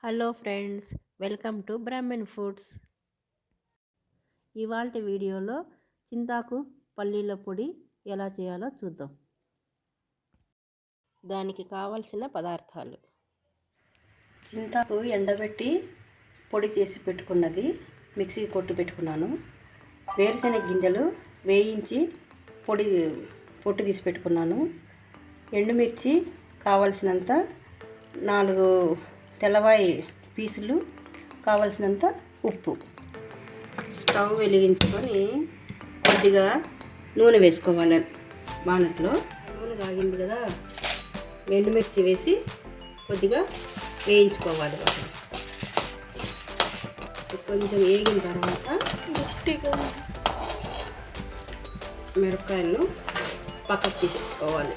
Hello friends, welcome to Brahman foods. ఇవాల్టి వీడియోలో చింతాకు పల్లీల పొడి ఎలా చేయాలో చూద్దాం. దానికి కావలసిన పదార్థాలు: చింతాకు ఎండబెట్టి పొడి చేసి పెట్టుకున్నది, మిక్సీ కొట్టి పెట్టుకున్నాను. వేరుశెనగ గింజలు వేయించి పొట్టు తీసి పెట్టుకున్నాను. ఎండుమిర్చి కావలసినంత 4 తెల్లవాయి పీసులు, కావలసినంత ఉప్పు. స్టవ్ వెలిగించుకొని కొద్దిగా నూనె వేసుకోవాలి. బాణట్లో నూనె కాగింది కదా, ఎండుమిర్చి వేసి కొద్దిగా వేయించుకోవాలి. కొంచెం వేగిన తర్వాత మిరపకాయలను పక్కకు తీసేసుకోవాలి.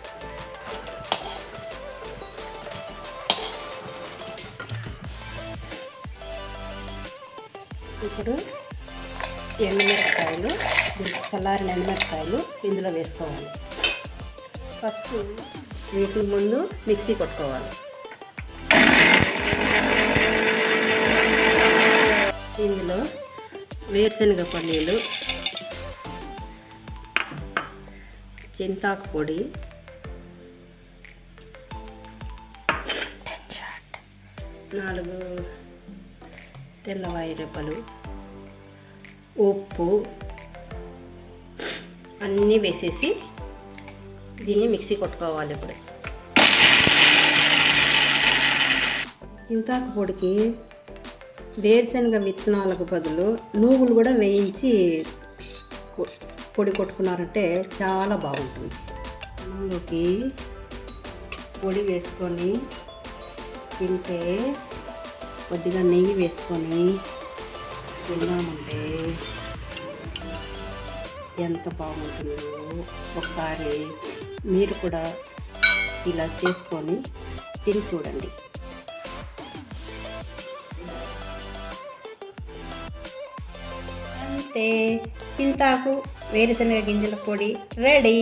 ఇప్పుడు ఎండుమిరపకాయలు, చల్లారిన ఎండుమిరపకాయలు ఇందులో వేసుకోవాలి. ఫస్ట్ వీటి ముందు మిక్సీ కొట్టుకోవాలి. ఇందులో వేరుశనగ పల్లీలు, చింతాకు పొడి, నాలుగు తెల్లవాయి రెప్పలు, ఉప్పు అన్నీ వేసేసి దీన్ని మిక్సీ కొట్టుకోవాలి. ఇప్పుడు చింతాకు పొడికి వేరుశనగ విత్తనాలకు బదులు నువ్వులు కూడా వేయించి పొడి కొట్టుకున్నారంటే చాలా బాగుంటుంది. అందులోకి పొడి వేసుకొని తింటే, కొద్దిగా నెయ్యి వేసుకొని తిన్నామంటే ఎంత బాగుంటుందో. ఒకసారి మీరు కూడా ఇలా చేసుకొని తిని చూడండి. అంతే, చింతాకు వేరుశనగ గింజల పొడి రెడీ.